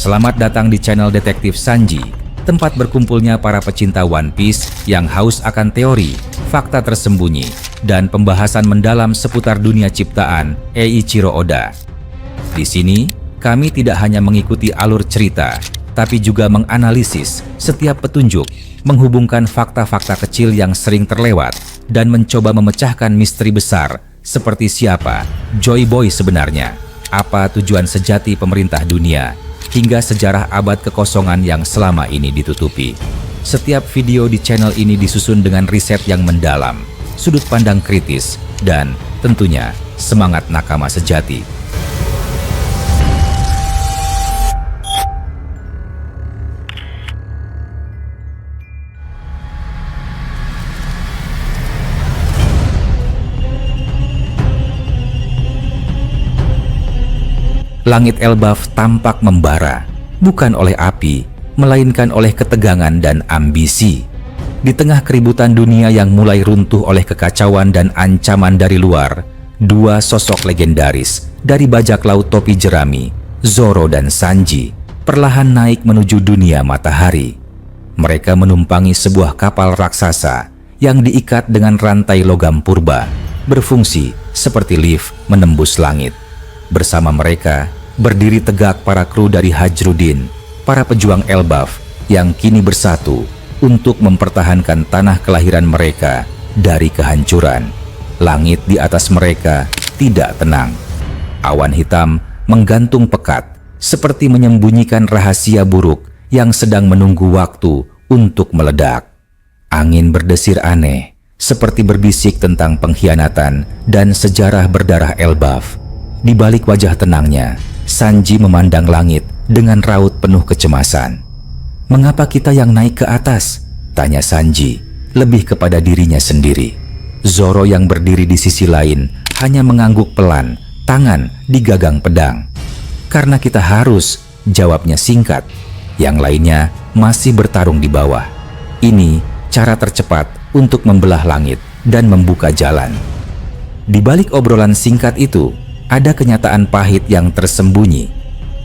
Selamat datang di channel Detektif Sanji, tempat berkumpulnya para pecinta One Piece yang haus akan teori, fakta tersembunyi, dan pembahasan mendalam seputar dunia ciptaan Eiichiro Oda. Di sini, kami tidak hanya mengikuti alur cerita, tapi juga menganalisis setiap petunjuk, menghubungkan fakta-fakta kecil yang sering terlewat, dan mencoba memecahkan misteri besar seperti siapa Joy Boy sebenarnya, apa tujuan sejati pemerintah dunia, hingga sejarah abad kekosongan yang selama ini ditutupi. Setiap video di channel ini disusun dengan riset yang mendalam, sudut pandang kritis, dan tentunya semangat nakama sejati. Langit Elbaf tampak membara, bukan oleh api, melainkan oleh ketegangan dan ambisi. Di tengah keributan dunia yang mulai runtuh oleh kekacauan dan ancaman dari luar, dua sosok legendaris dari bajak laut topi jerami, Zoro dan Sanji, perlahan naik menuju dunia matahari. Mereka menumpangi sebuah kapal raksasa yang diikat dengan rantai logam purba, berfungsi seperti lift menembus langit. Bersama mereka, berdiri tegak para kru dari Hajrudin, para pejuang Elbaf yang kini bersatu untuk mempertahankan tanah kelahiran mereka dari kehancuran. Langit di atas mereka tidak tenang. Awan hitam menggantung pekat, seperti menyembunyikan rahasia buruk yang sedang menunggu waktu untuk meledak. Angin berdesir aneh, seperti berbisik tentang pengkhianatan dan sejarah berdarah Elbaf. Di balik wajah tenangnya, Sanji memandang langit dengan raut penuh kecemasan. "Mengapa kita yang naik ke atas?" tanya Sanji, lebih kepada dirinya sendiri. Zoro yang berdiri di sisi lain hanya mengangguk pelan, tangan digagang pedang. "Karena kita harus," jawabnya singkat. Yang lainnya masih bertarung di bawah. Ini cara tercepat untuk membelah langit dan membuka jalan. Di balik obrolan singkat itu, ada kenyataan pahit yang tersembunyi.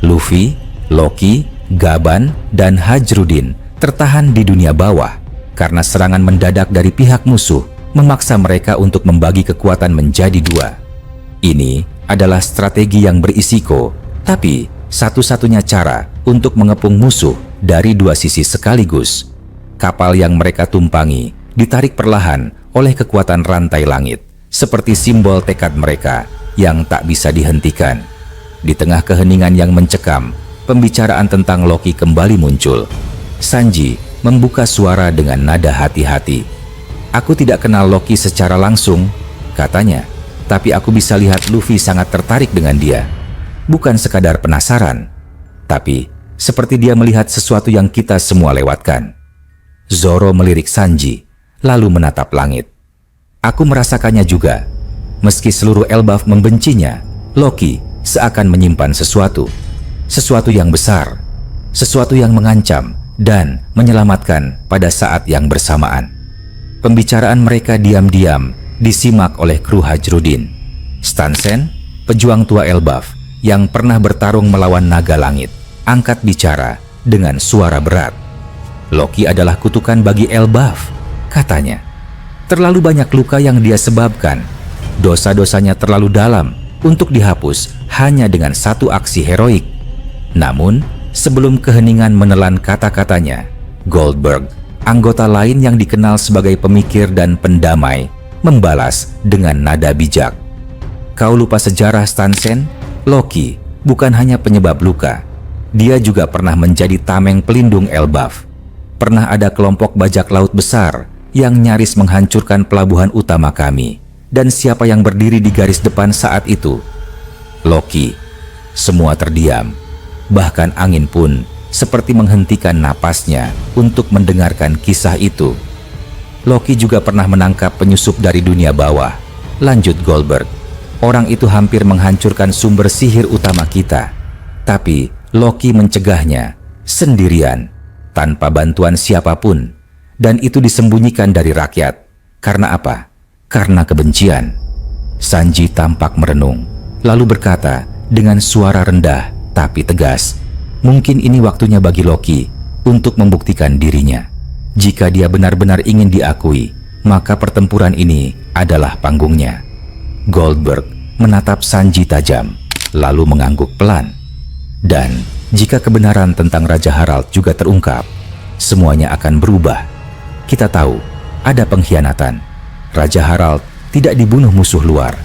Luffy, Loki, Gaban, dan Hajrudin tertahan di dunia bawah karena serangan mendadak dari pihak musuh memaksa mereka untuk membagi kekuatan menjadi dua. Ini adalah strategi yang berisiko, tapi satu-satunya cara untuk mengepung musuh dari dua sisi sekaligus. Kapal yang mereka tumpangi ditarik perlahan oleh kekuatan rantai langit, seperti simbol tekad mereka yang tak bisa dihentikan. Di tengah keheningan yang mencekam, pembicaraan tentang Loki kembali muncul. Sanji membuka suara dengan nada hati-hati. "Aku tidak kenal Loki secara langsung," katanya, "tapi aku bisa lihat Luffy sangat tertarik dengan dia. Bukan sekadar penasaran, tapi seperti dia melihat sesuatu yang kita semua lewatkan." Zoro melirik Sanji, lalu menatap langit. "Aku merasakannya juga. Meski seluruh Elbaf membencinya, Loki seakan menyimpan sesuatu yang besar, sesuatu yang mengancam dan menyelamatkan pada saat yang bersamaan." Pembicaraan mereka diam-diam disimak oleh kru Hajrudin. Stansen, pejuang tua Elbaf yang pernah bertarung melawan naga langit, angkat bicara dengan suara berat. "Loki adalah kutukan bagi Elbaf," katanya. "Terlalu banyak luka yang dia sebabkan. Dosa-dosanya terlalu dalam untuk dihapus hanya dengan satu aksi heroik." Namun, sebelum keheningan menelan kata-katanya, Goldberg, anggota lain yang dikenal sebagai pemikir dan pendamai, membalas dengan nada bijak. "Kau lupa sejarah, Stansen? Loki bukan hanya penyebab luka. Dia juga pernah menjadi tameng pelindung Elbaf. Pernah ada kelompok bajak laut besar yang nyaris menghancurkan pelabuhan utama kami. Dan siapa yang berdiri di garis depan saat itu? Loki." Semua terdiam. Bahkan angin pun seperti menghentikan napasnya untuk mendengarkan kisah itu. "Loki juga pernah menangkap penyusup dari dunia bawah," lanjut Goldberg. "Orang itu hampir menghancurkan sumber sihir utama kita. Tapi Loki mencegahnya sendirian, tanpa bantuan siapapun. Dan itu disembunyikan dari rakyat. Karena apa? Karena kebencian." Sanji tampak merenung, lalu berkata dengan suara rendah tapi tegas, Mungkin ini waktunya bagi Loki untuk membuktikan dirinya. Jika dia benar-benar ingin diakui, maka pertempuran ini adalah panggungnya. Goldberg menatap Sanji tajam, lalu mengangguk pelan. Dan jika kebenaran tentang Raja Harald juga terungkap, semuanya akan berubah. Kita tahu ada pengkhianatan. Raja Harald tidak dibunuh musuh luar.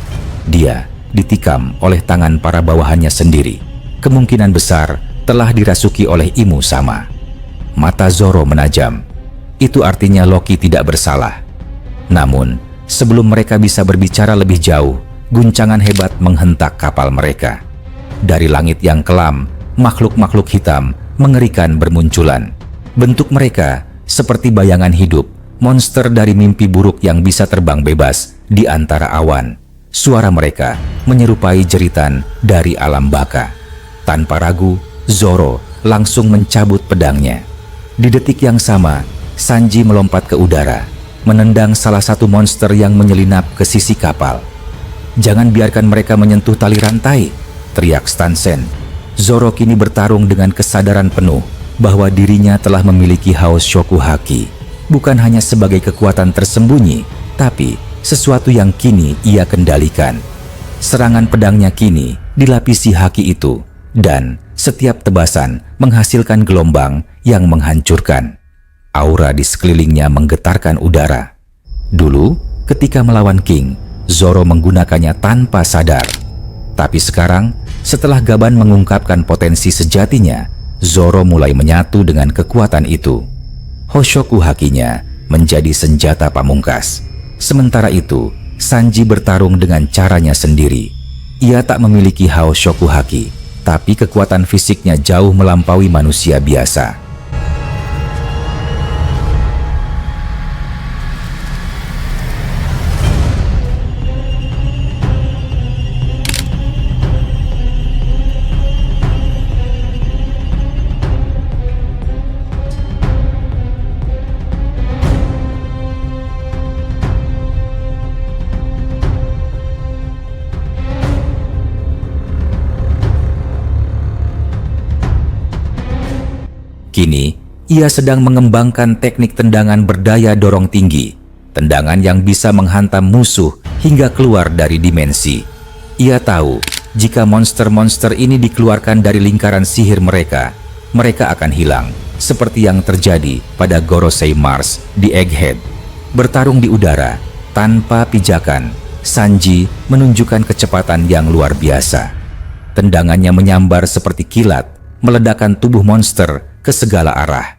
Dia ditikam oleh tangan para bawahannya sendiri. Kemungkinan besar telah dirasuki oleh Imu Sama. Mata Zoro menajam. Itu artinya Loki tidak bersalah. Namun, sebelum mereka bisa berbicara lebih jauh, guncangan hebat menghentak kapal mereka. Dari langit yang kelam, makhluk-makhluk hitam mengerikan bermunculan. Bentuk mereka seperti bayangan hidup, monster dari mimpi buruk yang bisa terbang bebas di antara awan. Suara mereka menyerupai jeritan dari alam baka. Tanpa ragu, Zoro langsung mencabut pedangnya. Di detik yang sama, Sanji melompat ke udara, menendang salah satu monster yang menyelinap ke sisi kapal. "Jangan biarkan mereka menyentuh tali rantai," teriak Stansen. Zoro kini bertarung dengan kesadaran penuh bahwa dirinya telah memiliki haos Shokuhaki, bukan hanya sebagai kekuatan tersembunyi, tapi sesuatu yang kini ia kendalikan. Serangan pedangnya kini dilapisi haki itu, dan setiap tebasan menghasilkan gelombang yang menghancurkan. Aura di sekelilingnya menggetarkan udara. Dulu, ketika melawan King, Zoro menggunakannya tanpa sadar. Tapi sekarang, setelah Gaban mengungkapkan potensi sejatinya, Zoro mulai menyatu dengan kekuatan itu. Hoshoku hakinya menjadi senjata pamungkas. Sementara itu, Sanji bertarung dengan caranya sendiri. Ia tak memiliki haos Shokuhaki, tapi kekuatan fisiknya jauh melampaui manusia biasa. Kini, ia sedang mengembangkan teknik tendangan berdaya dorong tinggi, tendangan yang bisa menghantam musuh hingga keluar dari dimensi. Ia tahu, jika monster-monster ini dikeluarkan dari lingkaran sihir mereka, mereka akan hilang, seperti yang terjadi pada Gorosei Mars di Egghead. Bertarung di udara, tanpa pijakan, Sanji menunjukkan kecepatan yang luar biasa. Tendangannya menyambar seperti kilat, meledakkan tubuh monster ke segala arah.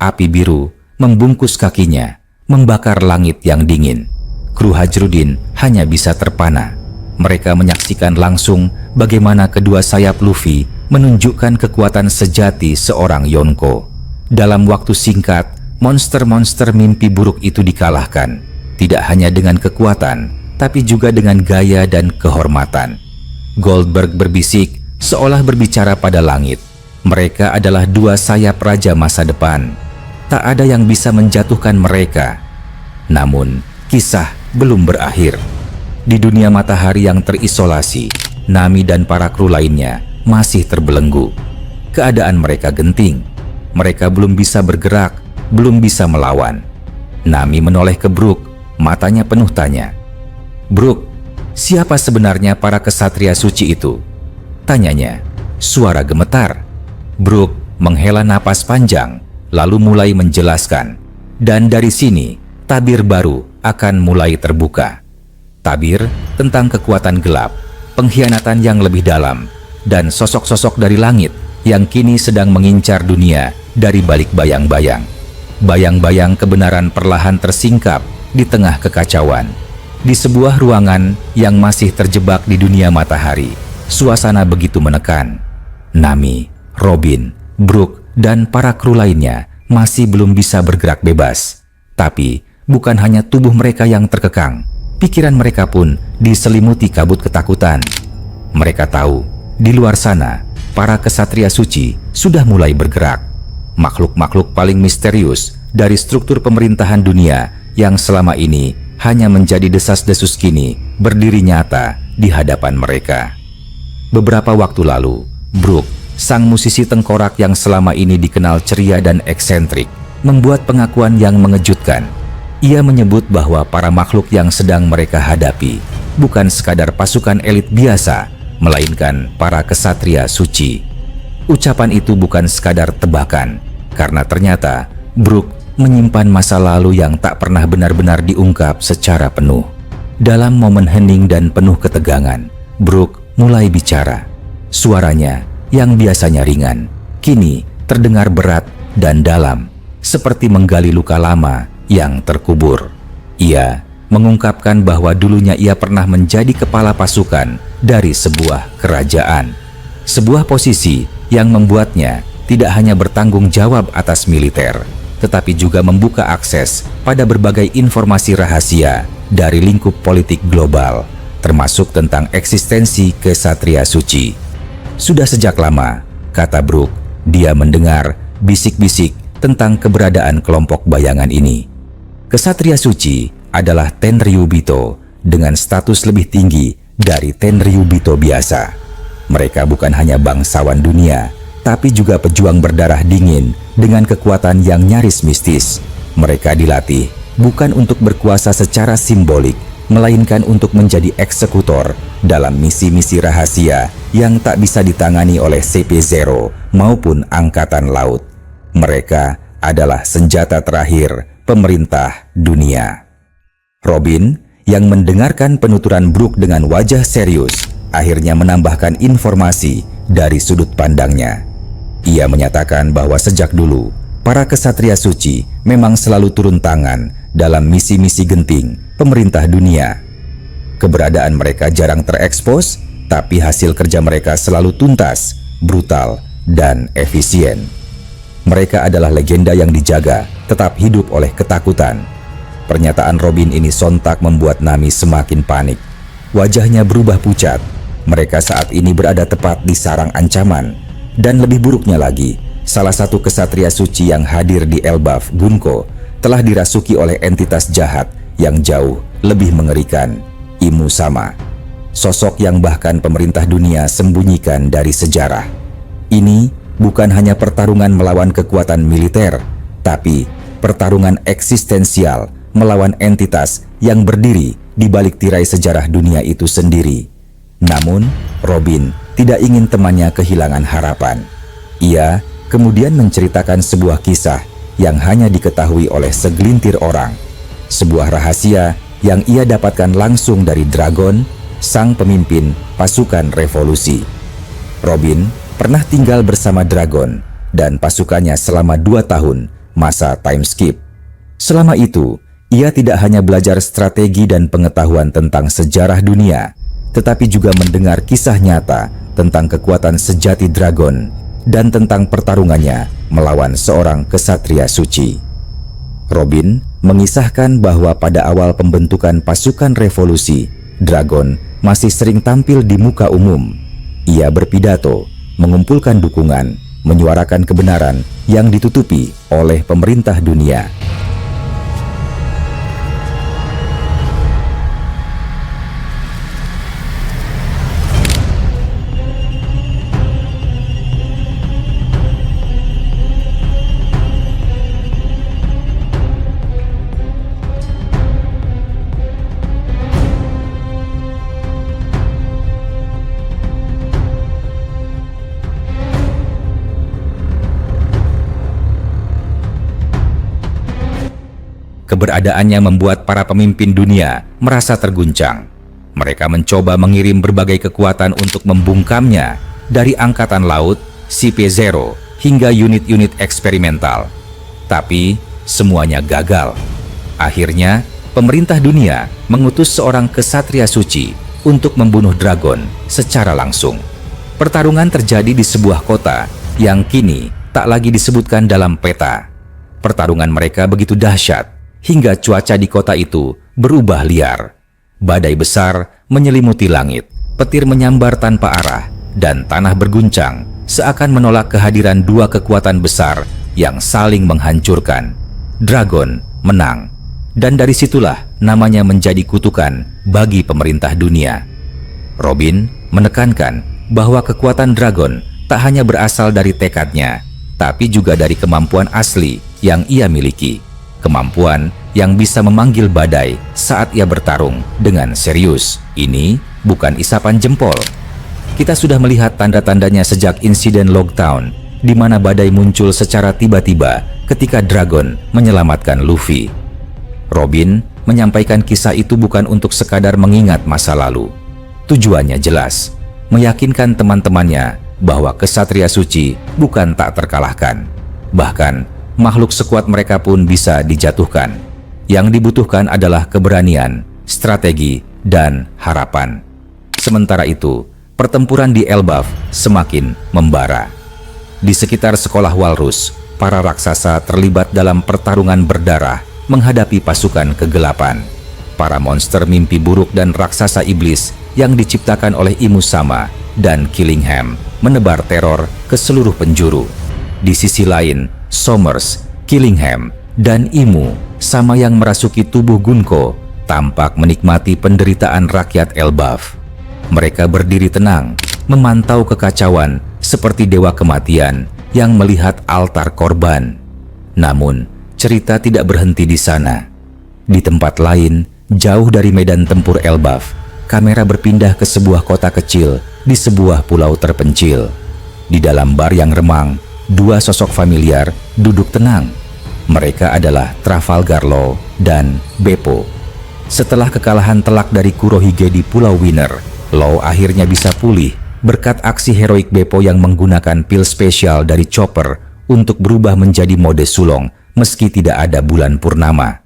Api biru membungkus kakinya, membakar langit yang dingin. Kru Hajrudin hanya bisa terpana. Mereka menyaksikan langsung bagaimana kedua sayap Luffy menunjukkan kekuatan sejati seorang Yonko. Dalam waktu singkat, monster-monster mimpi buruk itu dikalahkan. Tidak hanya dengan kekuatan, tapi juga dengan gaya dan kehormatan. Goldberg berbisik seolah berbicara pada langit. Mereka adalah dua sayap raja masa depan. Tak ada yang bisa menjatuhkan mereka. Namun, kisah belum berakhir. Di dunia matahari yang terisolasi, Nami dan para kru lainnya masih terbelenggu. Keadaan mereka genting. Mereka belum bisa bergerak, belum bisa melawan. Nami menoleh ke Brook, matanya penuh tanya. "Brook, siapa sebenarnya para kesatria suci itu?" tanyanya. Suara gemetar. Brook menghela napas panjang, lalu mulai menjelaskan. Dan dari sini, tabir baru akan mulai terbuka. Tabir tentang kekuatan gelap, pengkhianatan yang lebih dalam, dan sosok-sosok dari langit yang kini sedang mengincar dunia dari balik bayang-bayang. Bayang-bayang kebenaran perlahan tersingkap di tengah kekacauan. Di sebuah ruangan yang masih terjebak di dunia matahari, suasana begitu menekan. Nami, Robin, Brook, dan para kru lainnya masih belum bisa bergerak bebas. Tapi bukan hanya tubuh mereka yang terkekang, pikiran mereka pun diselimuti kabut ketakutan. Mereka tahu, di luar sana, para kesatria suci sudah mulai bergerak. Makhluk-makhluk paling misterius dari struktur pemerintahan dunia yang selama ini hanya menjadi desas-desus kini berdiri nyata di hadapan mereka. Beberapa waktu lalu, Brook sang musisi tengkorak yang selama ini dikenal ceria dan eksentrik, membuat pengakuan yang mengejutkan. Ia menyebut bahwa para makhluk yang sedang mereka hadapi bukan sekadar pasukan elit biasa, melainkan para kesatria suci. Ucapan itu bukan sekadar tebakan, karena ternyata Brook menyimpan masa lalu yang tak pernah benar-benar diungkap secara penuh. Dalam momen hening dan penuh ketegangan, Brook mulai bicara. Suaranya yang biasanya ringan, kini terdengar berat dan dalam, seperti menggali luka lama yang terkubur. Ia mengungkapkan bahwa dulunya ia pernah menjadi kepala pasukan dari sebuah kerajaan. Sebuah posisi yang membuatnya tidak hanya bertanggung jawab atas militer, tetapi juga membuka akses pada berbagai informasi rahasia dari lingkup politik global, termasuk tentang eksistensi kesatria suci. Sudah sejak lama, kata Brook, dia mendengar bisik-bisik tentang keberadaan kelompok bayangan ini. Kesatria suci adalah Tenryubito dengan status lebih tinggi dari Tenryubito biasa. Mereka bukan hanya bangsawan dunia, tapi juga pejuang berdarah dingin dengan kekuatan yang nyaris mistis. Mereka dilatih bukan untuk berkuasa secara simbolik, melainkan untuk menjadi eksekutor dalam misi-misi rahasia yang tak bisa ditangani oleh CP0 maupun Angkatan Laut. Mereka adalah senjata terakhir pemerintah dunia. Robin, yang mendengarkan penuturan Brook dengan wajah serius, akhirnya menambahkan informasi dari sudut pandangnya. Ia menyatakan bahwa sejak dulu, para kesatria suci memang selalu turun tangan dalam misi-misi genting pemerintah dunia. Keberadaan mereka jarang terekspos, tapi hasil kerja mereka selalu tuntas, brutal, dan efisien. Mereka adalah legenda yang dijaga, tetap hidup oleh ketakutan. Pernyataan Robin ini sontak membuat Nami semakin panik. Wajahnya berubah pucat. Mereka saat ini berada tepat di sarang ancaman. Dan lebih buruknya lagi, salah satu kesatria suci yang hadir di Elbaf, Gunko, telah dirasuki oleh entitas jahat yang jauh lebih mengerikan, Imu Sama. Sosok yang bahkan pemerintah dunia sembunyikan dari sejarah. Ini bukan hanya pertarungan melawan kekuatan militer, tapi pertarungan eksistensial melawan entitas yang berdiri di balik tirai sejarah dunia itu sendiri. Namun, Robin tidak ingin temannya kehilangan harapan. Ia kemudian menceritakan sebuah kisah yang hanya diketahui oleh segelintir orang. Sebuah rahasia yang ia dapatkan langsung dari Dragon, sang pemimpin pasukan revolusi. Robin pernah tinggal bersama Dragon dan pasukannya selama 2 tahun masa time skip. Selama itu, ia tidak hanya belajar strategi dan pengetahuan tentang sejarah dunia, tetapi juga mendengar kisah nyata tentang kekuatan sejati Dragon dan tentang pertarungannya melawan seorang kesatria suci. Robin mengisahkan bahwa pada awal pembentukan pasukan revolusi, Dragon masih sering tampil di muka umum. Ia berpidato, mengumpulkan dukungan, menyuarakan kebenaran yang ditutupi oleh pemerintah dunia. Keberadaannya membuat para pemimpin dunia merasa terguncang. Mereka mencoba mengirim berbagai kekuatan untuk membungkamnya, dari Angkatan Laut, CP0, hingga unit-unit eksperimental. Tapi semuanya gagal. Akhirnya, pemerintah dunia mengutus seorang kesatria suci untuk membunuh Dragon secara langsung. Pertarungan terjadi di sebuah kota yang kini tak lagi disebutkan dalam peta. Pertarungan mereka begitu dahsyat hingga cuaca di kota itu berubah liar. Badai besar menyelimuti langit, petir menyambar tanpa arah, dan tanah berguncang seakan menolak kehadiran 2 kekuatan besar yang saling menghancurkan. Dragon menang, dan dari situlah namanya menjadi kutukan bagi pemerintah dunia. Robin menekankan bahwa kekuatan Dragon tak hanya berasal dari tekadnya, tapi juga dari kemampuan asli yang ia miliki. Kemampuan yang bisa memanggil badai saat ia bertarung dengan serius. Ini bukan isapan jempol. Kita sudah melihat tanda-tandanya sejak insiden Logtown, di mana badai muncul secara tiba-tiba ketika Dragon menyelamatkan Luffy. Robin menyampaikan kisah itu bukan untuk sekadar mengingat masa lalu. Tujuannya jelas, meyakinkan teman-temannya bahwa kesatria suci bukan tak terkalahkan. Bahkan, makhluk sekuat mereka pun bisa dijatuhkan. Yang dibutuhkan adalah keberanian, strategi, dan harapan. Sementara itu, pertempuran di Elbaf semakin membara. Di sekitar sekolah Walrus, para raksasa terlibat dalam pertarungan berdarah menghadapi pasukan kegelapan. Para monster mimpi buruk dan raksasa iblis yang diciptakan oleh Imusama dan Killingham menebar teror ke seluruh penjuru. Di sisi lain, Somers, Killingham, dan Imu sama yang merasuki tubuh Gunko tampak menikmati penderitaan rakyat Elbaf. Mereka berdiri tenang, memantau kekacauan seperti dewa kematian yang melihat altar korban. Namun, cerita tidak berhenti di sana. Di tempat lain, jauh dari medan tempur Elbaf, kamera berpindah ke sebuah kota kecil di sebuah pulau terpencil. Di dalam bar yang remang, dua sosok familiar duduk tenang. Mereka adalah Trafalgar Law dan Beppo. Setelah kekalahan telak dari Kurohige di Pulau Winner, Law akhirnya bisa pulih berkat aksi heroik Beppo yang menggunakan pil spesial dari Chopper untuk berubah menjadi mode sulong meski tidak ada bulan purnama.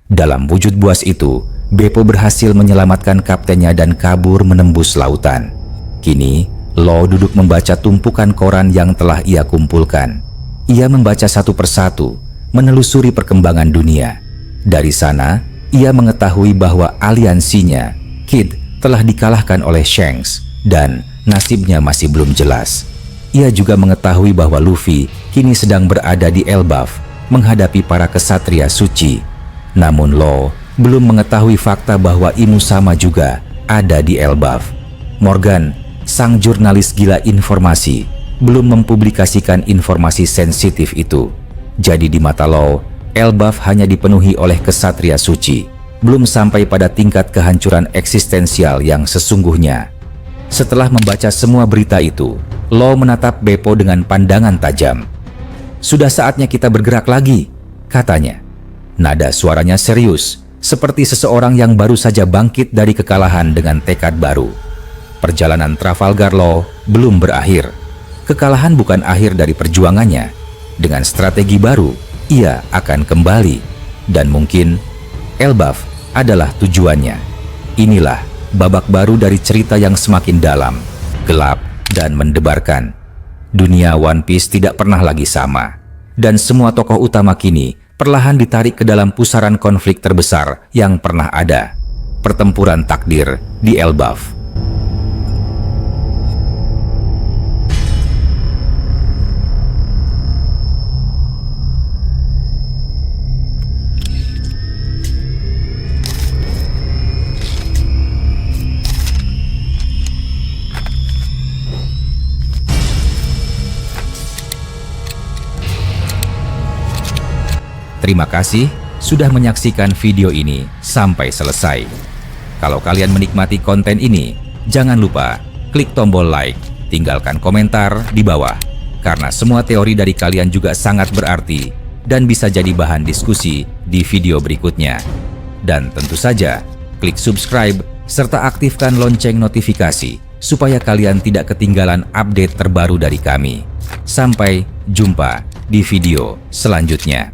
Dalam wujud buas itu, Beppo berhasil menyelamatkan kaptennya dan kabur menembus lautan. Kini, Law duduk membaca tumpukan koran yang telah ia kumpulkan. Ia membaca satu persatu, menelusuri perkembangan dunia. Dari sana, ia mengetahui bahwa aliansinya, Kid, telah dikalahkan oleh Shanks dan nasibnya masih belum jelas. Ia juga mengetahui bahwa Luffy kini sedang berada di Elbaf menghadapi para kesatria suci. Namun Law belum mengetahui fakta bahwa Imusama juga ada di Elbaf. Morgan, sang jurnalis gila informasi, belum mempublikasikan informasi sensitif itu. Jadi di mata Law, Elbaf hanya dipenuhi oleh kesatria suci, belum sampai pada tingkat kehancuran eksistensial yang sesungguhnya. Setelah membaca semua berita itu, Law menatap Beppo dengan pandangan tajam. "Sudah saatnya kita bergerak lagi," katanya. Nada suaranya serius, seperti seseorang yang baru saja bangkit dari kekalahan dengan tekad baru. Perjalanan Trafalgar Law belum berakhir. Kekalahan bukan akhir dari perjuangannya. Dengan strategi baru, ia akan kembali. Dan mungkin Elbaf adalah tujuannya. Inilah babak baru dari cerita yang semakin dalam, gelap, dan mendebarkan. Dunia One Piece tidak pernah lagi sama. Dan semua tokoh utama kini perlahan ditarik ke dalam pusaran konflik terbesar yang pernah ada. Pertempuran takdir di Elbaf. Terima kasih sudah menyaksikan video ini sampai selesai. Kalau kalian menikmati konten ini, jangan lupa klik tombol like, tinggalkan komentar di bawah. Karena semua teori dari kalian juga sangat berarti dan bisa jadi bahan diskusi di video berikutnya. Dan tentu saja, klik subscribe serta aktifkan lonceng notifikasi supaya kalian tidak ketinggalan update terbaru dari kami. Sampai jumpa di video selanjutnya.